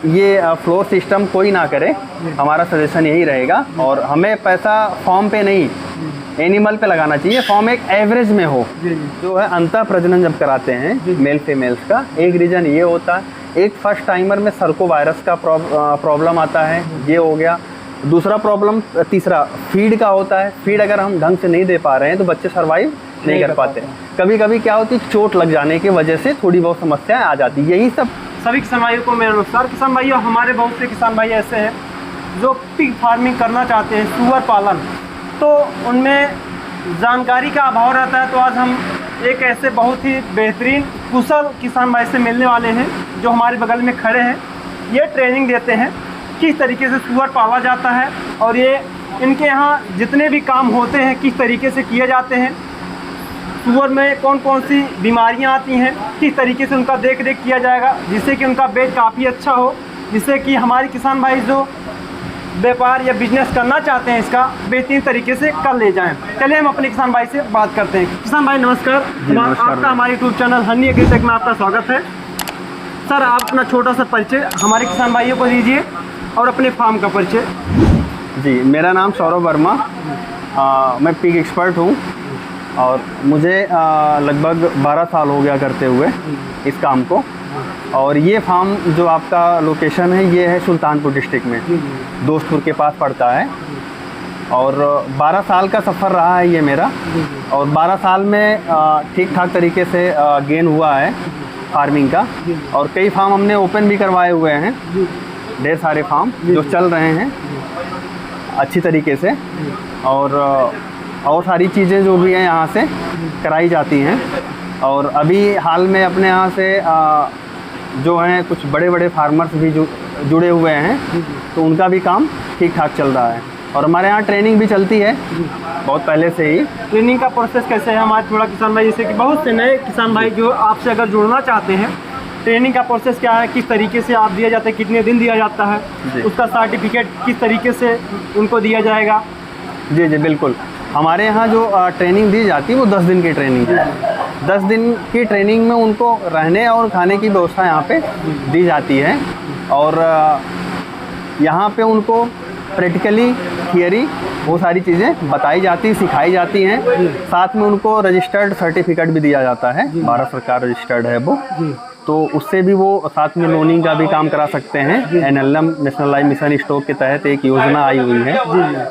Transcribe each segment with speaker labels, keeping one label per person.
Speaker 1: ये floor system कोई ना करे, हमारा सजेशन यही रहेगा। और हमें पैसा फॉर्म पे नहीं, एनिमल पे लगाना चाहिए। फॉर्म एक एवरेज में हो। जो है अंतः प्रजनन जब कराते हैं मेल फीमेल्स का, एक रीज़न ये होता है, एक फर्स्ट टाइमर में सर्कोवायरस का प्रॉब्लम आता है, ये हो गया। दूसरा प्रॉब्लम, तीसरा फीड का होता है। फीड अगर हम ढंग से नहीं दे पा रहे हैं तो बच्चे सर्वाइव नहीं कर पाते। कभी कभी क्या होती है, चोट लग जाने की वजह से थोड़ी बहुत समस्याएं आ जाती है। यही सब
Speaker 2: सभी किसान भाइयों को मेरा नमस्कार। किसान भाइयों, हमारे बहुत से किसान भाई ऐसे हैं जो पिग फार्मिंग करना चाहते हैं, सुअर पालन, तो उनमें जानकारी का अभाव रहता है। तो आज हम एक ऐसे बहुत ही बेहतरीन कुशल किसान भाई से मिलने वाले हैं जो हमारे बगल में खड़े हैं। ये ट्रेनिंग देते हैं किस तरीके से सुअर पाला जाता है और ये इनके यहाँ जितने भी काम होते हैं किस तरीके से किए जाते हैं, सुअर में कौन कौन सी बीमारियां आती हैं, किस तरीके से उनका देख रेख किया जाएगा जिससे कि उनका वेट काफ़ी अच्छा हो, जिससे कि हमारे किसान भाई जो व्यापार या बिजनेस करना चाहते हैं इसका बेहतरीन तरीके से कर ले जाएं। चलिए हम अपने किसान भाई से बात करते हैं। किसान भाई नमस्कार। आपका हमारे यूट्यूब चैनल हनी एग्रीटेक में आपका स्वागत है। सर, आप अपना छोटा सा परिचय हमारे किसान भाइयों को दीजिए और अपने फार्म का परिचय।
Speaker 1: जी, मेरा नाम सौरभ वर्मा, मैं पिग एक्सपर्ट हूँ और मुझे लगभग 12 साल हो गया करते हुए इस काम को। और ये फार्म जो आपका लोकेशन है ये है सुल्तानपुर डिस्ट्रिक्ट में, दोस्तपुर के पास पड़ता है। और 12 साल का सफ़र रहा है ये मेरा, और 12 साल में ठीक ठाक तरीके से गेन हुआ है फार्मिंग का। और कई फार्म हमने ओपन भी करवाए हुए हैं, ढेर सारे फार्म जो चल रहे हैं अच्छी तरीके से। और सारी चीज़ें जो भी हैं यहाँ से कराई जाती हैं। और अभी हाल में अपने यहाँ से जो हैं कुछ बड़े बड़े फार्मर्स भी जुड़े हुए हैं, तो उनका भी काम ठीक ठाक चल रहा है। और हमारे यहाँ ट्रेनिंग भी चलती है बहुत पहले से ही।
Speaker 2: ट्रेनिंग का प्रोसेस कैसे है हमारे थोड़ा किसान भाई, जैसे कि बहुत से नए किसान भाई जो आपसे अगर जुड़ना चाहते हैं, ट्रेनिंग का प्रोसेस क्या है, किस तरीके से आप दिया जाता है, कितने दिन दिया जाता है, उसका सर्टिफिकेट किस तरीके से उनको दिया जाएगा?
Speaker 1: जी बिल्कुल। हमारे यहाँ जो ट्रेनिंग दी जाती है वो 10 दिन की ट्रेनिंग है। 10 दिन की ट्रेनिंग में उनको रहने और खाने की व्यवस्था यहाँ पे दी जाती है। और यहाँ पे उनको प्रैक्टिकली, थियरी, वो सारी चीज़ें बताई जाती, सिखाई जाती हैं। साथ में उनको रजिस्टर्ड सर्टिफिकेट भी दिया जाता है, भारत सरकार रजिस्टर्ड है वो, तो उससे भी वो साथ में लोनिंग का भी काम करा सकते हैं। NLM national live mission stock के तहत एक योजना आई हुई है,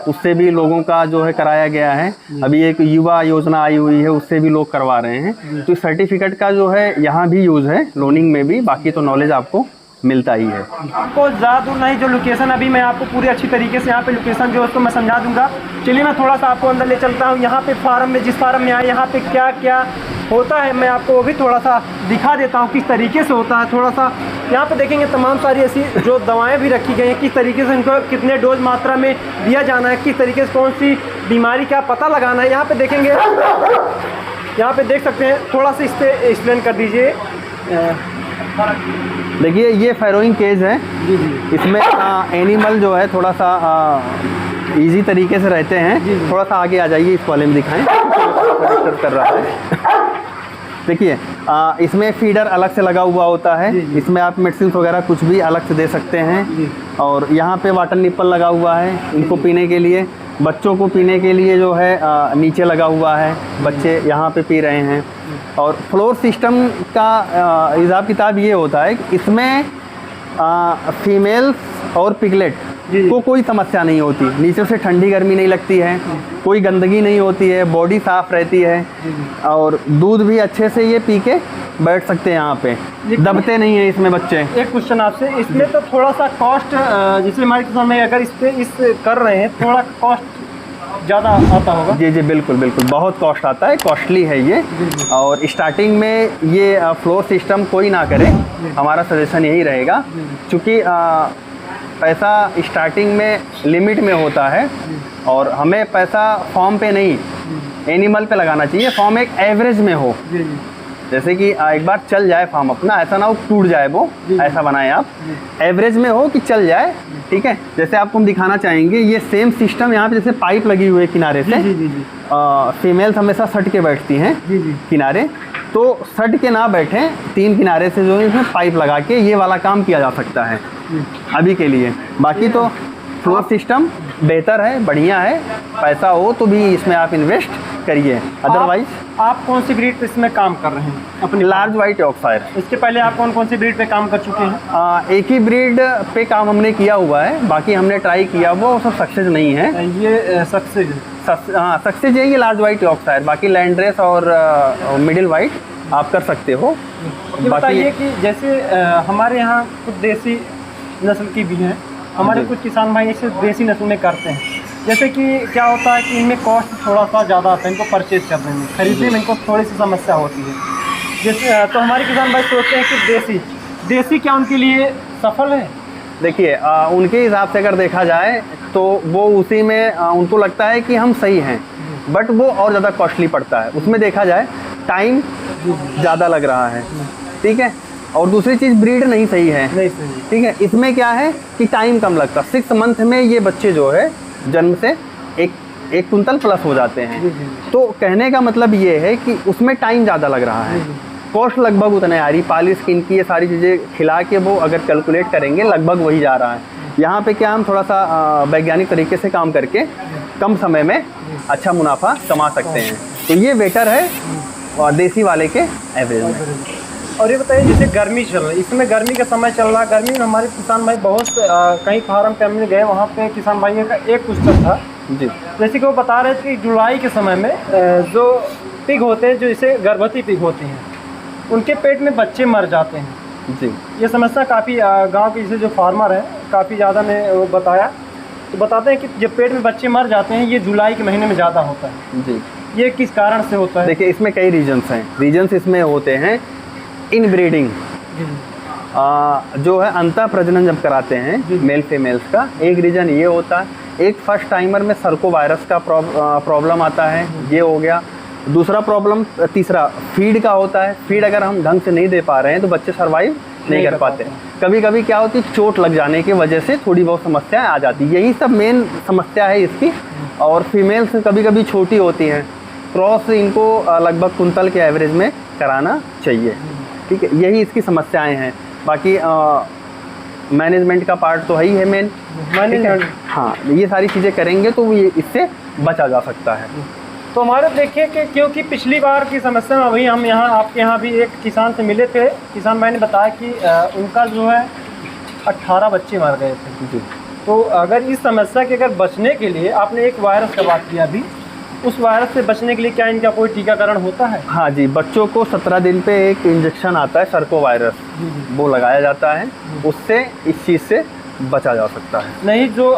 Speaker 1: उससे भी लोगों का जो है कराया गया है। अभी एक युवा योजना आई हुई है, उससे भी लोग करवा रहे हैं। तो सर्टिफिकेट का जो है यहाँ भी यूज़ है, लोनिंग में भी। बाकी तो नॉलेज आपको मिलता ही है।
Speaker 2: आपको ज़्यादा दूर नहीं, जो लोकेशन अभी मैं आपको पूरी अच्छी तरीके से यहाँ पे लोकेशन जो है उसको मैं समझा दूंगा। चलिए मैं थोड़ा सा आपको अंदर ले चलता हूँ। यहाँ पे फार्म में, जिस फार्म में आए, यहाँ पे क्या क्या होता है मैं आपको वो भी थोड़ा सा दिखा देता हूँ किस तरीके से होता है। थोड़ा सा यहाँ पे देखेंगे तमाम सारी ऐसी जो दवाएँ भी रखी गई हैं, किस तरीके से इनको कितने डोज मात्रा में दिया जाना है, किस तरीके से कौन सी बीमारी का पता लगाना है। यहाँ पे देखेंगे, यहाँ पे देख सकते हैं। थोड़ा सा इस पर एक्सप्लेन कर दीजिए।
Speaker 1: देखिए, ये फैरोइंग केज है। इसमें एनिमल जो है थोड़ा सा इजी तरीके से रहते हैं। थोड़ा सा आगे आ जाइए, इस वाले में दिखाएं, कर रहा है। देखिए, इसमें फीडर अलग से लगा हुआ होता है। इसमें आप मेडिसिन वगैरह कुछ भी अलग से दे सकते हैं। और यहाँ पे वाटर निप्पल लगा हुआ है इनको पीने के लिए। बच्चों को पीने के लिए जो है नीचे लगा हुआ है, बच्चे यहाँ पे पी रहे हैं। और फ्लोर सिस्टम का हिसाब किताब ये होता है कि इसमें फीमेल्स और पिगलेट को कोई समस्या नहीं होती, नीचे से ठंडी गर्मी नहीं लगती है, कोई गंदगी नहीं होती है, बॉडी साफ़ रहती है। और दूध भी अच्छे से ये पी के बैठ सकते हैं, यहाँ पे दबते नहीं हैं इसमें बच्चे।
Speaker 2: एक क्वेश्चन आपसे, इसमें तो थोड़ा सा कॉस्ट, जिसमें हमारे किसान में अगर इस कर रहे हैं, थोड़ा कॉस्ट ज़्यादा आता होगा?
Speaker 1: जी बिल्कुल, बहुत कॉस्ट आता है, कॉस्टली है ये। और स्टार्टिंग में ये फ्लोर सिस्टम कोई ना करे, हमारा सजेशन यही रहेगा। क्योंकि पैसा स्टार्टिंग में लिमिट में होता है और हमें पैसा फॉर्म पे नहीं, एनिमल पे लगाना चाहिए। फॉर्म एक एवरेज में हो, जैसे कि एक बार चल जाए फार्म अपना, ऐसा ना हो टूट जाए वो, ऐसा बनाएं आप। एवरेज में हो कि चल जाए, ठीक है। जैसे आपको हम दिखाना चाहेंगे, ये सेम सिस्टम यहाँ पे जैसे पाइप लगी हुई है किनारे से। फीमेल्स हमेशा सट के बैठती हैं किनारे, तो सट के ना बैठें, 3 किनारे से जो है इसमें पाइप लगा के ये वाला काम किया जा सकता है अभी के लिए। बाकी तो फ्लोर सिस्टम बेहतर है, बढ़िया है, पैसा हो तो भी इसमें आप इन्वेस्ट करिए, अदरवाइज।
Speaker 2: आप कौन सी ब्रीड पे इसमें काम कर रहे हैं अपनी?
Speaker 1: Large white Yorkshire.
Speaker 2: इसके पहले आप कौन कौन सी ब्रीड पे काम कर चुके हैं?
Speaker 1: एक ही ब्रीड पे काम हमने किया हुआ है, बाकी हमने ट्राई किया वो सब सक्सेस नहीं है।
Speaker 2: ये सक्सेस?
Speaker 1: हाँ सक्सेस है ये लार्ज वाइट यॉर्कशायर। बाकी लैंड्रेस और मिडिल वाइट आप कर सकते हो।
Speaker 2: ये बताइए कि जैसे हमारे यहाँ कुछ देसी नस्ल की भी हैं, हमारे कुछ किसान भाई इसे देसी नस्ल में करते हैं। जैसे कि क्या होता है कि इनमें कॉस्ट थोड़ा सा ज़्यादा आता है इनको परचेज करने में, खरीदने में इनको थोड़ी सी समस्या होती है। जैसे तो हमारे किसान भाई सोचते हैं कि देसी क्या उनके लिए सफल है?
Speaker 1: देखिए उनके हिसाब से अगर देखा जाए तो वो उसी में उनको लगता है कि हम सही हैं, बट वो और ज़्यादा कॉस्टली पड़ता है। उसमें देखा जाए टाइम ज़्यादा लग रहा है, ठीक है, और दूसरी चीज़ ब्रीड नहीं सही है,
Speaker 2: नहीं सही,
Speaker 1: ठीक है। इसमें क्या है कि टाइम कम लगता, 6 मंथ में ये बच्चे जो है जन्म से एक कुंतल प्लस हो जाते हैं। तो कहने का मतलब ये है कि उसमें टाइम ज़्यादा लग रहा है, कॉस्ट लगभग उतना आ रही, पालिश स्किन की ये सारी चीज़ें खिला के वो अगर कैलकुलेट करेंगे लगभग वही जा रहा है। यहाँ पे क्या हम थोड़ा सा वैज्ञानिक तरीके से काम करके कम समय में अच्छा मुनाफा कमा सकते हैं, तो ये बेटर है देसी वाले के एवरेज में।
Speaker 2: और ये बताइए जैसे गर्मी चल रही है, इसमें गर्मी का समय चल रहा है, गर्मी में हमारे किसान भाई बहुत कई फार्म पे हमने गए, वहाँ पे किसान भाइयों का एक क्वेश्चन था
Speaker 1: जी,
Speaker 2: जैसे कि वो बता रहे थे कि जुलाई के समय में जो पिग होते हैं, जो इसे गर्भवती पिग होती हैं, उनके पेट में बच्चे मर जाते हैं
Speaker 1: जी।
Speaker 2: ये समस्या काफ़ी गांव के जैसे जो फार्मर हैं काफ़ी ज़्यादा ने वो बताया, तो बताते हैं कि जब पेट में बच्चे मर जाते हैं ये जुलाई के महीने में ज़्यादा होता है
Speaker 1: जी।
Speaker 2: ये किस कारण से होता है?
Speaker 1: देखिए इसमें कई रीजन्स हैं। रीजन्स इसमें होते हैं इनब्रीडिंग, जो है अंतः प्रजनन जब कराते हैं मेल फीमेल्स का, एक रीज़न ये होता है। एक फर्स्ट टाइमर में सर्को वायरस का प्रॉब्लम आता है, ये हो गया। दूसरा प्रॉब्लम तीसरा फीड का होता है, फीड अगर हम ढंग से नहीं दे पा रहे हैं तो बच्चे सर्वाइव नहीं कर पाते। कभी कभी क्या होती है चोट लग जाने की वजह से थोड़ी बहुत समस्याएं आ जाती, यही सब मेन समस्या है इसकी। और फीमेल्स कभी कभी छोटी होती हैं, क्रॉस इनको लगभग कुंतल के एवरेज में कराना चाहिए, ठीक है, यही इसकी समस्याएं हैं। बाकी मैनेजमेंट का पार्ट तो है ही है मेन, मैनेजमेंट, हाँ, ये सारी चीज़ें करेंगे तो ये इससे बचा जा सकता है।
Speaker 2: तो हमारे देखिए कि क्योंकि पिछली बार की समस्या में अभी हम यहाँ आपके यहाँ भी एक किसान से मिले थे, किसान भाई ने बताया कि उनका जो है 18 बच्चे मर गए थे
Speaker 1: जी।
Speaker 2: तो अगर इस समस्या के अगर बचने के लिए आपने एक वायरस का बात किया अभी, उस वायरस से बचने के लिए क्या इनका कोई टीकाकरण होता है?
Speaker 1: हाँ जी, बच्चों को 17 दिन पे एक इंजेक्शन आता है सर्को वायरस, वो लगाया जाता है, उससे इस चीज़ से बचा जा सकता है।
Speaker 2: नहीं, जो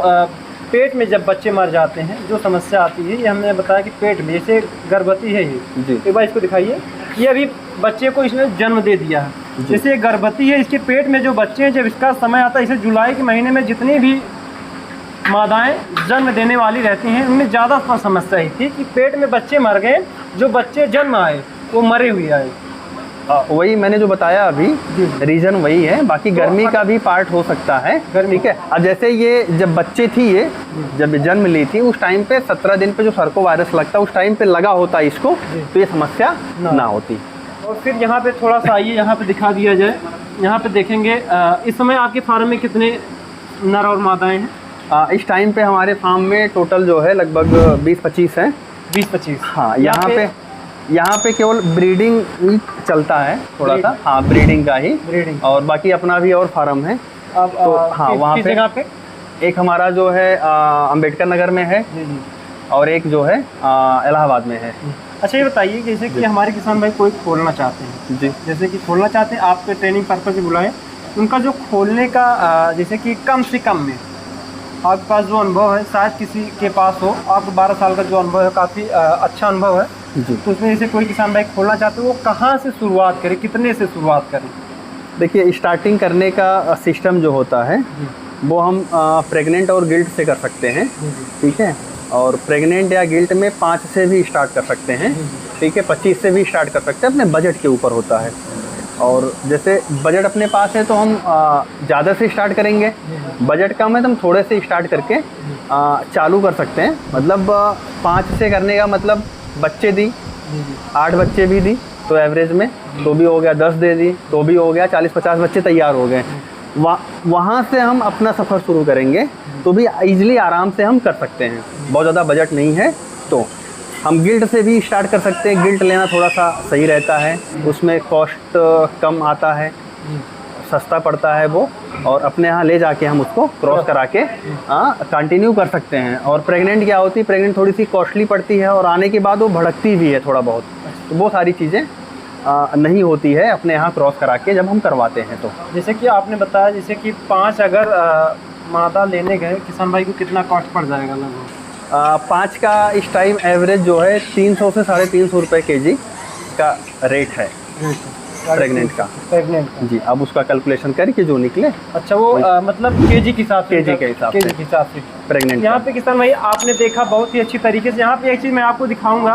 Speaker 2: पेट में जब बच्चे मर जाते हैं जो समस्या आती है, ये हमने बताया कि पेट में जैसे गर्भवती है ये
Speaker 1: जी,
Speaker 2: एक बार इसको दिखाइए, ये अभी बच्चे को इसने जन्म दे दिया है, जैसे गर्भवती है, इसके पेट में जो बच्चे हैं जब इसका समय आता है, इसे जुलाई के महीने में जितनी भी मादाएं जन्म देने वाली रहती हैं उनमें ज़्यादा समस्या ही थी कि पेट में बच्चे मर गए, जो बच्चे जन्म आए वो मरे हुए आए।
Speaker 1: वही मैंने जो बताया अभी रीज़न वही है, बाकी गर्मी का भी पार्ट हो सकता है, ठीक है। अब जैसे ये जब बच्चे थी, ये जब जन्म ली थी उस टाइम पे 17 दिन पे जो सर्को वायरस लगता है उस टाइम पे लगा होता इसको, तो ये समस्या ना होती।
Speaker 2: और फिर यहाँ पे थोड़ा सा आइए, यहाँ पे दिखा दिया जाए, यहाँ पे देखेंगे इस समय आपके फार्म में कितने नर और मादाएं हैं?
Speaker 1: इस टाइम पे हमारे फार्म में टोटल जो है लगभग 20-25 हैं।
Speaker 2: 20-25,
Speaker 1: हाँ। यहाँ पे केवल ब्रीडिंग ही चलता है थोड़ा सा, हाँ, ब्रीडिंग का ही,
Speaker 2: ब्रीडिंग,
Speaker 1: और बाकी अपना भी और फार्म है।
Speaker 2: अब
Speaker 1: तो हाँ, वहाँ पे
Speaker 2: जगह पे
Speaker 1: एक हमारा जो है अंबेडकर नगर में है, और एक जो है इलाहाबाद में है।
Speaker 2: अच्छा, ये बताइए जैसे कि हमारे किसान भाई कोई खोलना चाहते हैं
Speaker 1: जी,
Speaker 2: जैसे कि खोलना चाहते हैं, आपके ट्रेनिंग पर्पज से बुलाएं, उनका जो खोलने का जैसे कि कम से कम में आपके पास जो अनुभव है, शायद किसी के पास हो, आपको 12 साल का जो अनुभव है काफ़ी अच्छा अनुभव है
Speaker 1: जी,
Speaker 2: तो उसमें जैसे कोई किसान भाई खोलना चाहते हैं वो कहाँ से शुरुआत करें, कितने से शुरुआत करें?
Speaker 1: देखिए स्टार्टिंग करने का सिस्टम जो होता है वो हम प्रेग्नेंट और गिल्ट से कर सकते हैं, ठीक है, और प्रेग्नेंट या गिल्ट में 5 से भी स्टार्ट कर सकते हैं, ठीक है, 25 से भी स्टार्ट कर सकते हैं, अपने बजट के ऊपर होता है। और जैसे बजट अपने पास है तो हम ज़्यादा से स्टार्ट करेंगे, बजट कम है तो हम थोड़े से स्टार्ट करके चालू कर सकते हैं। मतलब 5 से करने का मतलब बच्चे दी, 8 बच्चे भी दी, तो एवरेज में तो भी हो गया, 10 दे दी तो भी हो गया, 40-50 बच्चे तैयार हो गए। वहाँ से हम अपना सफ़र शुरू करेंगे तो भी ईज़िली आराम से हम कर सकते हैं। बहुत ज़्यादा बजट नहीं है तो हम गिल्ड से भी स्टार्ट कर सकते हैं। गिल्ड लेना थोड़ा सा सही रहता है, उसमें कॉस्ट कम आता है, सस्ता पड़ता है वो, और अपने यहाँ ले जाके हम उसको क्रॉस करा के कंटिन्यू कर सकते हैं। और प्रेग्नेंट क्या होती है, प्रेग्नेंट थोड़ी सी कॉस्टली पड़ती है और आने के बाद वो भड़कती भी है थोड़ा बहुत, तो वो सारी चीज़ें नहीं होती है अपने यहाँ क्रॉस करा के जब हम करवाते हैं। तो
Speaker 2: जैसे कि आपने बताया, जैसे कि 5 अगर मादा लेने गए किसान भाई को कितना कॉस्ट पड़ जाएगा लगभग?
Speaker 1: 5 का इस टाइम एवरेज जो है 300 से 350 रुपये केजी का रेट है प्रेग्नेंट का। जी, अब उसका कैलकुलेशन करके जो निकले।
Speaker 2: अच्छा, वो मतलब केजी के हिसाब से,
Speaker 1: केजी के हिसाब से प्रेग्नेंट।
Speaker 2: यहाँ पे किसान भाई आपने देखा बहुत ही अच्छी तरीके से। यहाँ पे एक चीज़ मैं आपको दिखाऊंगा,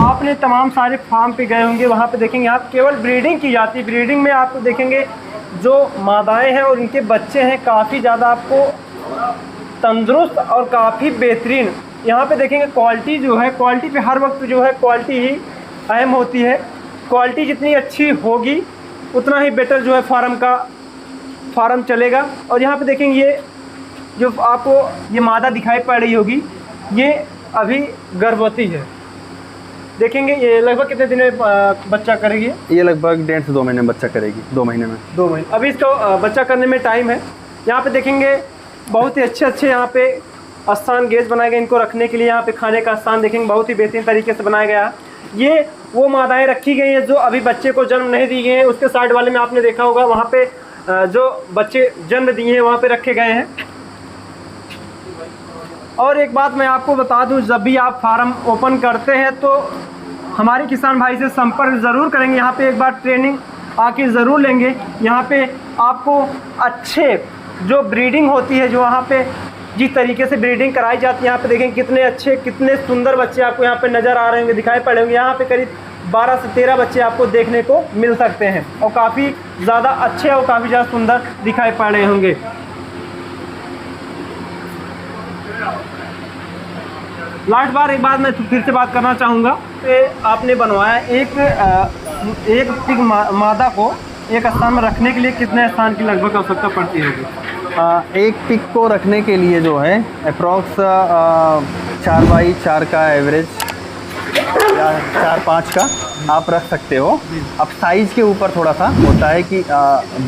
Speaker 2: आपने तमाम सारे फार्म पे गए होंगे, वहाँ पे देखेंगे आप केवल ब्रीडिंग की जाती है। ब्रीडिंग में आपको देखेंगे जो मादाएँ हैं और उनके बच्चे हैं काफ़ी ज़्यादा आपको तंदुरुस्त और काफ़ी बेहतरीन। यहाँ पे देखेंगे क्वालिटी जो है, क्वालिटी पे हर वक्त जो है क्वालिटी ही अहम होती है। क्वालिटी जितनी अच्छी होगी उतना ही बेटर जो है फार्म चलेगा। और यहाँ पे देखेंगे ये जो आपको ये मादा दिखाई पड़ रही होगी, ये अभी गर्भवती है। देखेंगे ये लगभग कितने दिन में बच्चा करेगी?
Speaker 1: ये लगभग 1.5 से 2 महीने में बच्चा करेगी। 2 महीने में,
Speaker 2: 2 महीने अभी इसको बच्चा करने में टाइम है। यहाँ पे देखेंगे बहुत ही अच्छे यहाँ पे स्थान गेज बनाए गए इनको रखने के लिए। यहाँ पे खाने का स्थान देखेंगे बहुत ही बेहतरीन तरीके से बनाया गया है। ये वो मादाएं रखी गई हैं जो अभी बच्चे को जन्म नहीं दी गई हैं। उसके साइड वाले में आपने देखा होगा, वहाँ पे जो बच्चे जन्म दिए हैं वहाँ पे रखे गए हैं। और एक बात मैं आपको बता दूं, जब भी आप फार्म ओपन करते हैं तो हमारे किसान भाई से संपर्क ज़रूर करेंगे। यहाँ पे एक बार ट्रेनिंग आके ज़रूर लेंगे। यहाँ पे आपको अच्छे जो ब्रीडिंग होती है, जो वहाँ पे जिस तरीके से ब्रीडिंग कराई जाती है, यहाँ पे देखें कितने अच्छे कितने सुंदर बच्चे आपको यहाँ पे नज़र आ रहे होंगे, दिखाई पड़े होंगे। यहाँ पे करीब 12 से 13 बच्चे आपको देखने को मिल सकते हैं और काफ़ी ज़्यादा अच्छे और काफ़ी ज़्यादा सुंदर दिखाई पड़ रहे होंगे। लास्ट बार एक बार मैं फिर से बात करना चाहूँगा कि आपने बनवाया एक पिग मादा को एक स्थान में रखने के लिए कितने स्थान की लगभग आवश्यकता पड़ती होगी?
Speaker 1: एक पिग को रखने के लिए जो है अप्रॉक्स 4x4 का एवरेज या 4-5 का आप रख सकते हो। अब साइज़ के ऊपर थोड़ा सा होता है कि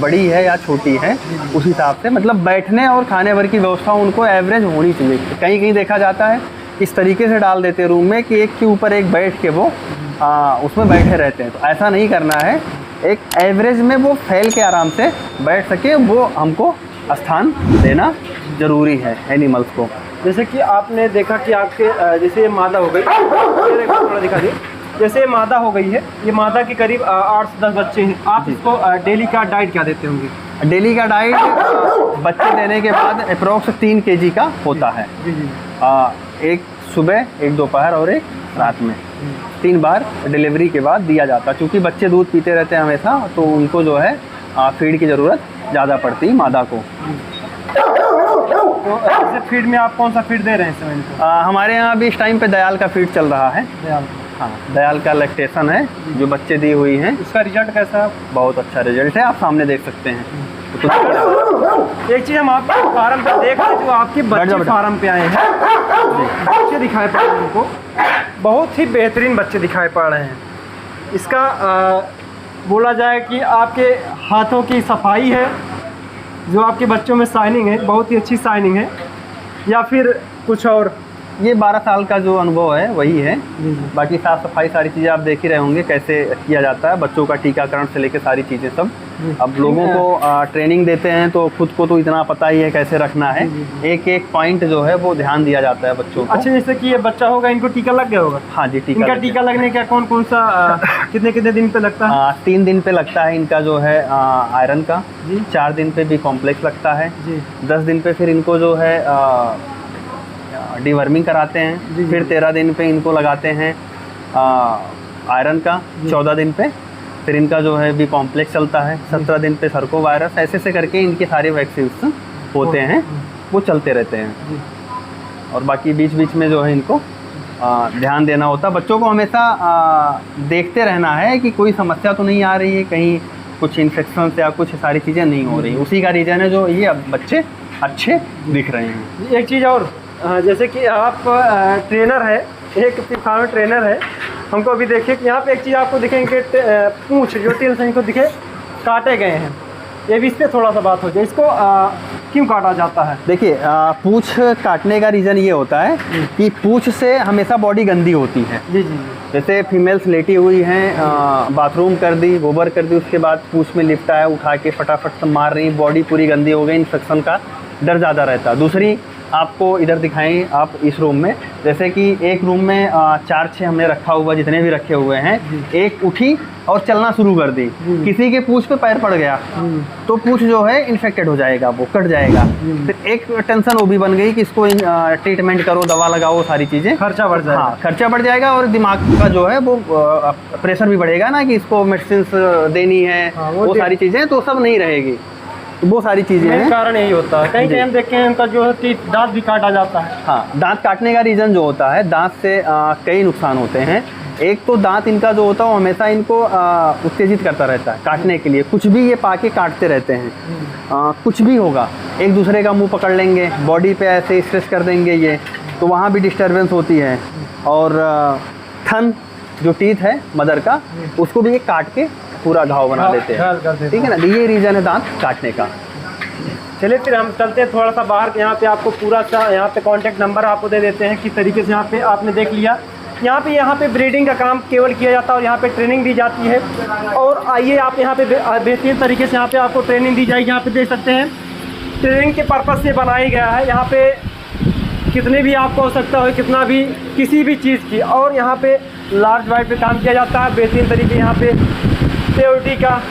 Speaker 1: बड़ी है या छोटी है, उस हिसाब से मतलब बैठने और खाने भर की व्यवस्था उनको एवरेज होनी चाहिए। कहीं कहीं देखा जाता है इस तरीके से डाल देते हैं रूम में कि एक के ऊपर एक बैठ के वो उसमें बैठे रहते हैं, तो ऐसा नहीं करना है। एक एवरेज में वो फैल के आराम से बैठ सके, वो हमको स्थान देना ज़रूरी है एनिमल्स को।
Speaker 2: जैसे कि आपने देखा कि आपके जैसे ये मादा हो गई, थोड़ा दिखा दिए, जैसे ये मादा हो गई है, ये मादा के करीब 8 से 10 बच्चे हैं। आप इसको डेली का डाइट क्या देते होंगे?
Speaker 1: डेली का डाइट बच्चे देने के बाद अप्रॉक्स 3 kg का होता है। एक सुबह, एक दोपहर और एक रात में 3 बार डिलीवरी के बाद दिया जाता है। क्योंकि बच्चे दूध पीते रहते हैं हमेशा, तो उनको जो है फीड की ज़रूरत ज़्यादा पड़ती है मादा को।
Speaker 2: तो ऐसे फीड में आप कौन सा फीड दे रहे हैं इस समय इनको?
Speaker 1: हमारे यहाँ अभी इस टाइम पे दयाल का फीड चल रहा है। हाँ, दयाल का लैक्टेशन है जो बच्चे दी हुई हैं।
Speaker 2: उसका रिजल्ट कैसा है?
Speaker 1: बहुत अच्छा रिजल्ट है, आप सामने देख सकते हैं।
Speaker 2: तो एक चीज़ हम आपके फार्म पे देख रहे हैं, जो आपके बच्चे फार्म पे आए हैं, बच्चे दिखाई पड़ रहे हैं उनको, बहुत ही बेहतरीन बच्चे दिखाई पड़ रहे हैं। इसका बोला जाए कि आपके हाथों की सफाई है, जो आपके बच्चों में शाइनिंग है, बहुत ही अच्छी शाइनिंग है, या फिर कुछ और?
Speaker 1: ये 12 साल का जो अनुभव है वही है। बाकी साफ़ सफाई सारी चीज़ें आप देख ही रहे होंगे कैसे किया जाता है, बच्चों का टीकाकरण से लेकर सारी चीज़ें सब। अब लोगों को ट्रेनिंग देते हैं तो खुद को तो इतना पता ही है कैसे रखना है। एक एक पॉइंट जो है वो ध्यान दिया जाता है बच्चों को।
Speaker 2: अच्छा, जैसे कि ये बच्चा होगा, इनको टीका लग गया होगा?
Speaker 1: हाँ जी,
Speaker 2: इनका टीका लगने का कौन सा कितने दिन पे लगता है?
Speaker 1: 3 दिन पे लगता है इनका जो है आयरन का, 4 दिन पे बी कॉम्प्लेक्स लगता है, 10 दिन पे फिर इनको जो है डिवर्मिंग कराते हैं, फिर 13 दिन पे इनको लगाते हैं आयरन का, 14 दिन पे फिर इनका जो है बी कॉम्प्लेक्स चलता है, 17 दिन पे सर्को वायरस, ऐसे से करके इनके सारे वैक्सीन होते हैं, वो चलते रहते हैं। और बाकी बीच बीच में जो है इनको ध्यान देना होता है। बच्चों को हमेशा देखते रहना है कि कोई समस्या तो नहीं आ रही है, कहीं कुछ इन्फेक्शन या कुछ सारी चीज़ें नहीं हो रही। उसी का रीज़न है जो ये अब बच्चे अच्छे दिख रहे हैं।
Speaker 2: एक चीज़ और, जैसे कि आप ट्रेनर है, एक पिग फार्म ट्रेनर है, हमको अभी देखिए कि यहाँ पे एक चीज़ आपको दिखेंगे, पूंछ जो टेल्स हैं इनको दिखे काटे गए हैं। ये भी इस पर थोड़ा सा बात हो जाए, इसको क्यों काटा जाता है?
Speaker 1: देखिए पूँछ काटने का रीज़न ये होता है कि पूँछ से हमेशा बॉडी गंदी होती है।
Speaker 2: जी जी।
Speaker 1: जैसे फीमेल्स लेटी हुई हैं, बाथरूम कर दी, गोबर कर दी, उसके बाद पूँछ में लिपटा है, उठा के फटाफट से मार रही, बॉडी पूरी गंदी हो गई, इन्फेक्शन का डर ज़्यादा रहता है। दूसरी आपको इधर दिखाएं आप इस रूम में, जैसे कि एक रूम में 4-6 हमने रखा हुआ, जितने भी रखे हुए हैं, एक उठी और चलना शुरू कर दी, किसी के पूँछ पे पैर पड़ गया तो पूँछ जो है इन्फेक्टेड हो जाएगा, वो कट जाएगा। फिर एक टेंशन वो भी बन गई कि इसको ट्रीटमेंट करो, दवा लगाओ, सारी चीज़ें,
Speaker 2: खर्चा बढ़ जाएगा।
Speaker 1: हाँ, खर्चा बढ़ जाएगा और दिमाग का जो है वो प्रेशर भी बढ़ेगा ना कि इसको मेडिसिन देनी है, वो सारी चीज़ें तो सब नहीं रहेगी। तो वो सारी चीज़ें हैं,
Speaker 2: कारण यही होता है। कहीं कहीं हम देखते हैं उनका जो है दांत भी काटा जाता है।
Speaker 1: हाँ, दांत काटने का रीज़न जो होता है, दांत से कई नुकसान होते हैं। एक तो दांत इनका जो होता है वो हमेशा इनको उत्तेजित करता रहता है काटने के लिए, कुछ भी ये पाके काटते रहते हैं। कुछ भी होगा, एक दूसरे का मुंह पकड़ लेंगे, बॉडी पे ऐसे स्ट्रेस कर देंगे ये, तो वहाँ भी डिस्टर्बेंस होती है। और थन जो टीथ है मदर का, उसको भी ये काट के पूरा घाव बना देते हैं, ठीक है ना। ये रीज़न है दांत काटने का।
Speaker 2: चलिए फिर हम चलते हैं थोड़ा सा बाहर। यहाँ पे आपको पूरा सा यहाँ पे कांटेक्ट नंबर आपको दे देते हैं, किस तरीके से यहाँ पे आपने देख लिया। यहाँ पे ब्रीडिंग का काम केवल किया जाता है और यहाँ पे ट्रेनिंग दी जाती है। और आइए आप यहाँ पे बेहतरीन तरीके से यहाँ पे आपको ट्रेनिंग दी जाएगी। यहाँ पे देख सकते हैं ट्रेनिंग के पर्पज़ से बनाया गया है। यहाँ पे कितने भी आपको आवश्यकता हो, कितना भी किसी भी चीज़ की, और यहाँ पे लार्ज वाइड पे काम किया जाता है बेहतरीन तरीके। यहाँ पे सिक्योरिटी का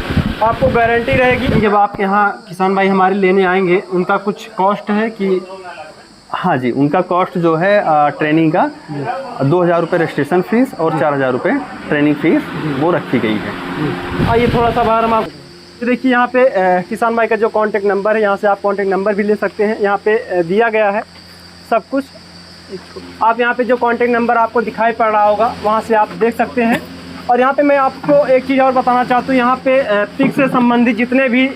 Speaker 2: आपको गारंटी रहेगी। जब आपके यहाँ किसान भाई हमारे लेने आएंगे, उनका कुछ कॉस्ट है कि?
Speaker 1: हाँ जी, उनका कॉस्ट जो है ट्रेनिंग का 2000 रुपये रजिस्ट्रेशन फीस और 4000 रुपये ट्रेनिंग फीस वो रखी गई है।
Speaker 2: आइए थोड़ा सा बाहर हम आप देखिए, यहाँ पे किसान भाई का जो कांटेक्ट नंबर है, यहाँ से आप कांटेक्ट नंबर भी ले सकते हैं। यहाँ पे दिया गया है सब कुछ। आप यहाँ पे जो कांटेक्ट नंबर आपको दिखाई पड़ रहा होगा, वहाँ से आप देख सकते हैं। और यहाँ पे मैं आपको एक चीज़ और बताना चाहता हूँ, यहाँ पे पिग से संबंधित जितने भी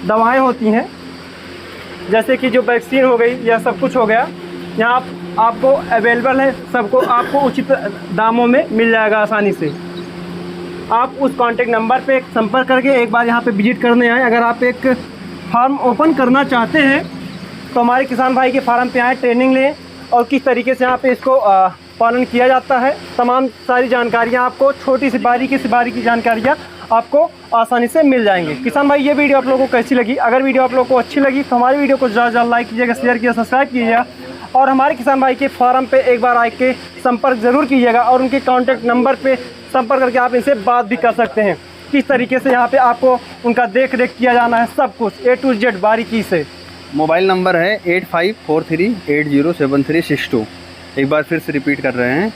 Speaker 2: दवाएं होती हैं, जैसे कि जो वैक्सीन हो गई, यह सब कुछ हो गया, यहाँ आपको अवेलेबल है। सबको आपको उचित दामों में मिल जाएगा आसानी से। आप उस कांटेक्ट नंबर पे संपर्क करके एक बार यहाँ पे विजिट करने आएँ। अगर आप एक फार्म ओपन करना चाहते हैं तो हमारे किसान भाई के फार्म पे आएँ, ट्रेनिंग लें और किस तरीके से यहाँ पे इसको पालन किया जाता है, तमाम सारी जानकारियाँ आपको, छोटी सी बारीकी की जानकारियाँ आपको आसानी से मिल जाएंगे। किसान भाई, ये वीडियो आप लोगों को कैसी लगी? अगर वीडियो आप लोगों को अच्छी लगी तो हमारी वीडियो को ज़्यादा लाइक कीजिएगा, शेयर कीजिएगा, सब्सक्राइब कीजिएगा और हमारे किसान भाई के फार्म पे एक बार आके संपर्क ज़रूर कीजिएगा। और उनके कॉन्टैक्ट नंबर पर संपर्क करके आप इनसे बात भी कर सकते हैं, किस तरीके से यहाँ पर आपको उनका देख रेख किया जाना है, सब कुछ A to Z बारीकी से।
Speaker 1: मोबाइल नंबर है 8543807362। एक बार फिर से रिपीट कर रहे हैं,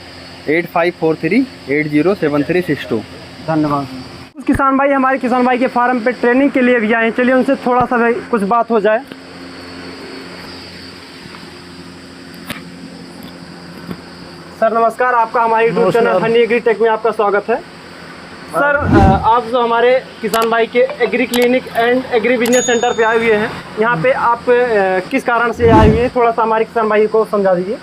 Speaker 1: 8543807362।
Speaker 2: धन्यवाद। उस किसान भाई हमारे किसान भाई के फार्म पे ट्रेनिंग के लिए भी आए हैं, चलिए उनसे थोड़ा सा कुछ बात हो जाए। सर नमस्कार, आपका हमारे YouTube channel Honey agri tech में आपका स्वागत है। सर आप जो हमारे किसान भाई के agree clinic and agri business centre पे आए हुए हैं, यहाँ पे आप किस कारण से आए हुए हैं, थोड़ा सा हमारे किसान भाई को समझा दीजिए।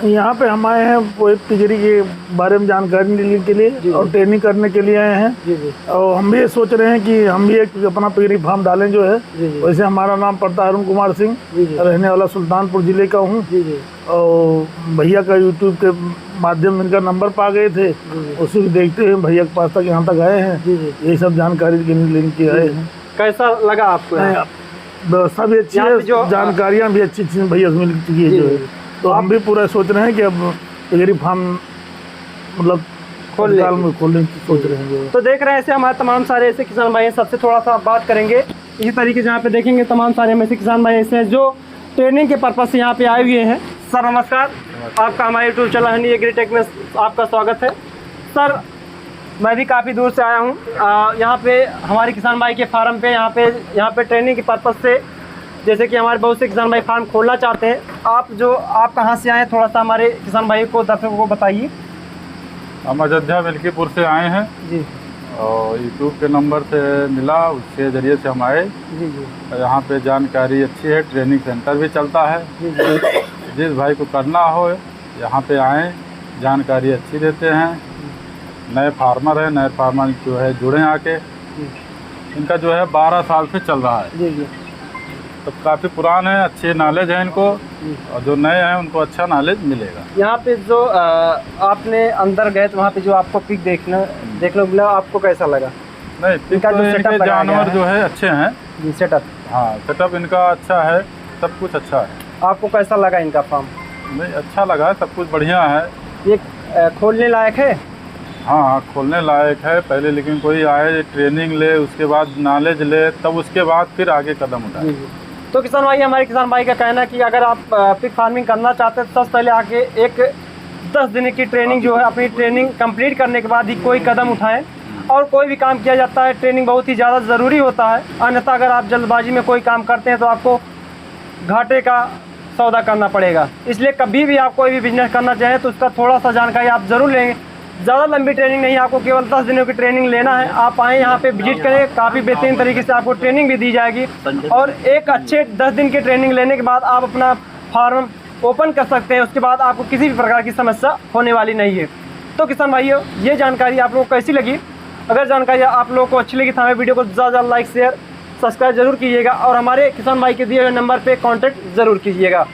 Speaker 3: यहाँ पे हम आए हैं वो पिगरी के बारे में जानकारी लेने के लिए और ट्रेनिंग करने के लिए आए हैं।
Speaker 2: जी जी।
Speaker 3: और हम भी ये सोच रहे हैं कि हम भी एक अपना पिगरी फार्म डालें जो है। वैसे हमारा नाम पड़ता है अरुण कुमार सिंह, रहने वाला सुल्तानपुर ज़िले का हूँ। और भैया का यूट्यूब के माध्यम इनका नंबर पा गए थे, उसी को देखते हुए भैया के पास तक यहाँ तक आए हैं। यही सब जानकारी लेने के आए हैं।
Speaker 2: कैसा लगा आपको?
Speaker 3: व्यवस्था भी अच्छी है, जानकारियाँ भी अच्छी अच्छी भैया से मिल चुकी है जो है। तो हम भी पूरा सोच रहे हैं कि अब पिगरी फार्म मतलब खोलने की सोच रहे हैं।
Speaker 2: तो देख रहे हैं ऐसे हमारे तमाम सारे ऐसे किसान भाई हैं, सबसे थोड़ा सा बात करेंगे इसी तरीके से। यहाँ पे देखेंगे तमाम सारे में से किसान भाई ऐसे हैं जो ट्रेनिंग के पर्पज़ से यहाँ पे आए हुए हैं। सर नमस्कार, आपका हमारे YouTube channel Honey agri tech में आपका स्वागत है। सर मैं भी काफ़ी दूर से आया हूँ यहाँ पे हमारे किसान भाई के फार्म पे, यहाँ पे ट्रेनिंग के पर्पज़ से जैसे कि हमारे बहुत से किसान भाई फार्म खोलना चाहते हैं, आप कहाँ से आए हैं, थोड़ा सा हमारे किसान भाई को, दर्शकों को बताइए।
Speaker 4: हम अयोध्या मिल्कीपुर से आए हैं
Speaker 2: जी
Speaker 4: और यूट्यूब के नंबर से मिला, उसके ज़रिए से हम आए।
Speaker 2: जी जी
Speaker 4: यहाँ पे जानकारी अच्छी है, ट्रेनिंग सेंटर भी चलता है।
Speaker 2: जी जी
Speaker 4: जिस भाई को करना हो यहाँ पे आएँ, जानकारी अच्छी देते हैं। नए फार्मर हैं, नए फार्मर जो है जुड़े आके। इनका जो है 12 साल से चल रहा है,
Speaker 2: जी जी
Speaker 4: तो काफ़ी पुरान है, अच्छे नॉलेज है इनको, और जो नए हैं उनको अच्छा नॉलेज मिलेगा।
Speaker 2: यहाँ पे जो आपने अंदर गए तो वहाँ पे जो आपको पिक देखने को मिला, आपको कैसा लगा?
Speaker 4: नहीं,
Speaker 2: इनका जो
Speaker 4: इनके
Speaker 2: setup लगाया
Speaker 4: जानवर
Speaker 2: गया है।
Speaker 4: जो है अच्छे हैं।
Speaker 2: जी सेटअप
Speaker 4: हाँ, सेटअप इनका अच्छा है, सब कुछ अच्छा है।
Speaker 2: आपको कैसा लगा इनका फार्म?
Speaker 4: नहीं, अच्छा लगा, सब कुछ बढ़िया है।
Speaker 2: ये खोलने लायक है?
Speaker 4: हाँ, खोलने लायक है। पहले लेकिन कोई आए, ट्रेनिंग ले, उसके बाद नॉलेज ले, तब उसके बाद फिर आगे कदम उठाए।
Speaker 2: जी जी। तो किसान भाई, हमारे किसान भाई का कहना है कि अगर आप पिग फार्मिंग करना चाहते हैं तो सबसे पहले आके एक 10 दिन की ट्रेनिंग जो है, अपनी ट्रेनिंग कंप्लीट करने के बाद ही कोई कदम उठाएं। और कोई भी काम किया जाता है, ट्रेनिंग बहुत ही ज़्यादा ज़रूरी होता है, अन्यथा अगर आप जल्दबाजी में कोई काम करते हैं तो आपको घाटे का सौदा करना पड़ेगा। इसलिए कभी भी आप कोई भी बिजनेस करना चाहें तो उसका थोड़ा सा जानकारी आप ज़रूर लेंगे। ज़्यादा लंबी ट्रेनिंग नहीं, आपको केवल 10 दिनों की ट्रेनिंग लेना है। आप आएँ यहाँ पे विजिट करें, काफ़ी बेहतरीन तरीके से आपको ट्रेनिंग भी दी जाएगी। और एक अच्छे 10 दिन की ट्रेनिंग लेने के बाद आप अपना फार्म ओपन कर सकते हैं। उसके बाद आपको किसी भी प्रकार की समस्या होने वाली नहीं है। तो किसान भाइयों, ये जानकारी आप लोगों को कैसी लगी? अगर जानकारी आप लोगों को अच्छी लगी तो हमें वीडियो को ज़्यादा लाइक शेयर सब्सक्राइब जरूर कीजिएगा और हमारे किसान भाई के दिए हुए नंबर पे कांटेक्ट ज़रूर कीजिएगा।